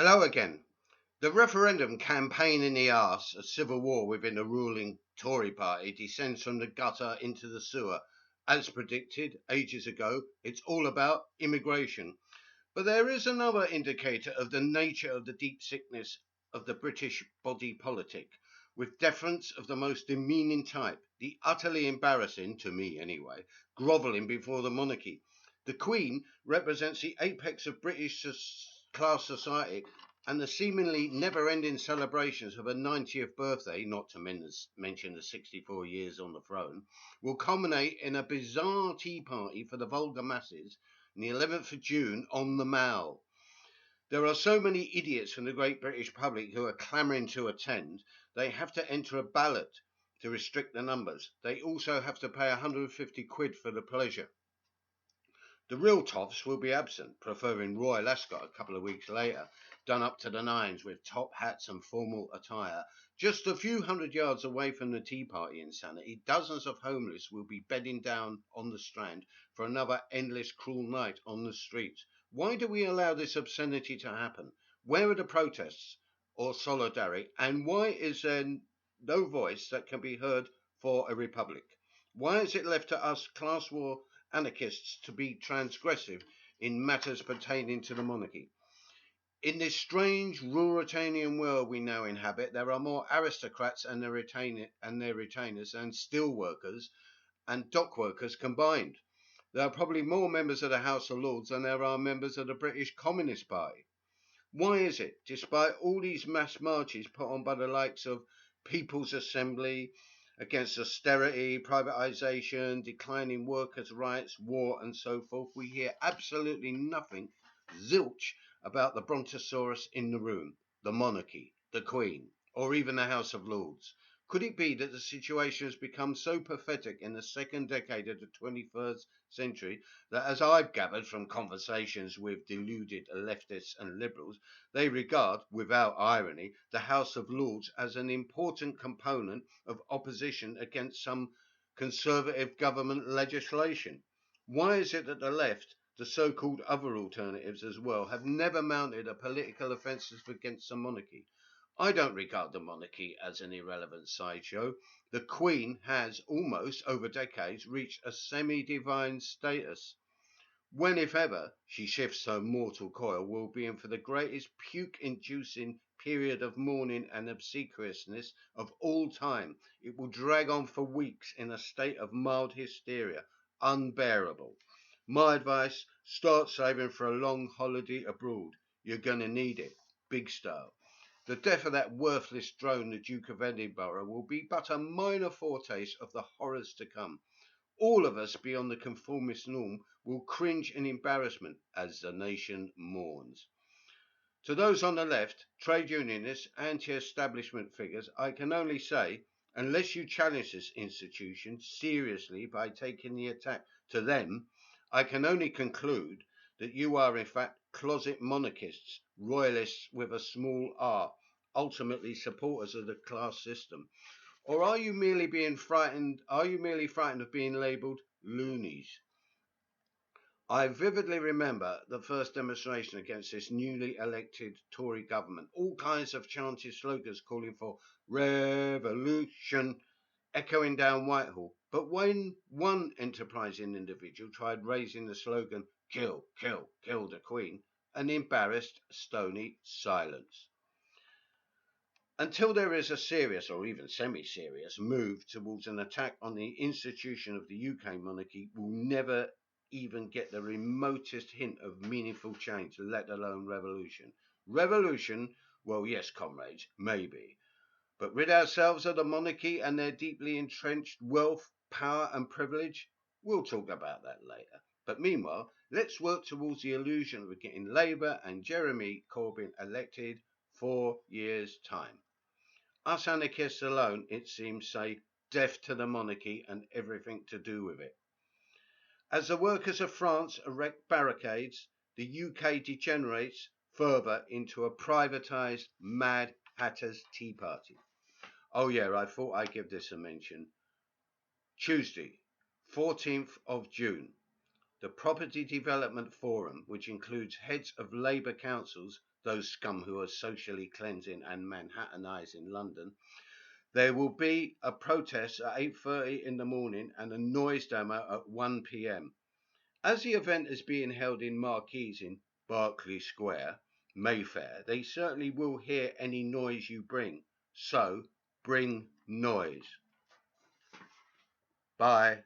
Hello again. The referendum campaign in the arse, a civil war within the ruling Tory party, descends from the gutter into the sewer. As predicted ages ago, it's all about immigration. But there is another indicator of the nature of the deep sickness of the British body politic, with deference of the most demeaning type, the utterly embarrassing, to me anyway, grovelling before the monarchy. The Queen represents the apex of British class society, and the seemingly never-ending celebrations of her 90th birthday, not to mention the 64 years on the throne, will culminate in a bizarre tea party for the vulgar masses on the 11th of June on the Mall. There are so many idiots from the great British public who are clamouring to attend, they have to enter a ballot to restrict the numbers. They also have to pay 150 quid for the pleasure. The real toffs will be absent, preferring Royal Ascot a couple of weeks later, done up to the nines with top hats and formal attire. Just a few hundred yards away from the tea party insanity, dozens of homeless will be bedding down on the Strand for another endless cruel night on the streets. Why do we allow this obscenity to happen? Where are the protests or solidarity? And why is there no voice that can be heard for a republic? Why is it left to us class war anarchists to be transgressive in matters pertaining to the monarchy? In this strange Ruritanian world we now inhabit, there are more aristocrats and their retainers than steel workers and dock workers combined. There are probably more members of the House of Lords than there are members of the British Communist Party. Why is it, despite all these mass marches put on by the likes of People's Assembly against austerity, privatisation, declining workers' rights, war, and so forth, we hear absolutely nothing, zilch, about the brontosaurus in the room, the monarchy, the Queen, or even the House of Lords? Could it be that the situation has become so pathetic in the second decade of the 21st century that, as I've gathered from conversations with deluded leftists and liberals, they regard, without irony, the House of Lords as an important component of opposition against some conservative government legislation? Why is it that the left, the so-called other alternatives as well, have never mounted a political offensive against the monarchy? I don't regard the monarchy as an irrelevant sideshow. The Queen has almost, over decades, reached a semi-divine status. When, if ever, she shifts her mortal coil, will be in for the greatest puke-inducing period of mourning and obsequiousness of all time. It will drag on for weeks in a state of mild hysteria, unbearable. My advice, start saving for a long holiday abroad. You're going to need it, big style. The death of that worthless drone, the Duke of Edinburgh, will be but a minor foretaste of the horrors to come. All of us beyond the conformist norm will cringe in embarrassment as the nation mourns. To those on the left, trade unionists, anti-establishment figures, I can only say, unless you challenge this institution seriously by taking the attack to them, I can only conclude that you are in fact closet monarchists, royalists with a small r, ultimately supporters of the class system. Or are you merely frightened of being labelled loonies? I vividly remember the first demonstration against this newly elected Tory government. All kinds of chanted slogans calling for revolution echoing down Whitehall. But when one enterprising individual tried raising the slogan, kill, kill, kill the Queen, an embarrassed, stony silence. Until there is a serious or even semi-serious move towards an attack on the institution of the UK monarchy, we'll never even get the remotest hint of meaningful change, let alone revolution. Revolution, well, yes, comrades, maybe. But rid ourselves of the monarchy and their deeply entrenched wealth, power and privilege? We'll talk about that later. But meanwhile, let's work towards the illusion of getting Labour and Jeremy Corbyn elected 4 years' time. Us anarchists alone, it seems, say death to the monarchy and everything to do with it. As the workers of France erect barricades, the UK degenerates further into a privatised Mad Hatter's Tea Party. Oh yeah, I thought I'd give this a mention. Tuesday, 14th of June, the Property Development Forum, which includes heads of Labour councils, those scum who are socially cleansing and Manhattanizing London. There will be a protest at 8:30 in the morning and a noise demo at 1 p.m. As the event is being held in marquees in Berkeley Square, Mayfair, they certainly will hear any noise you bring. So bring noise. Bye.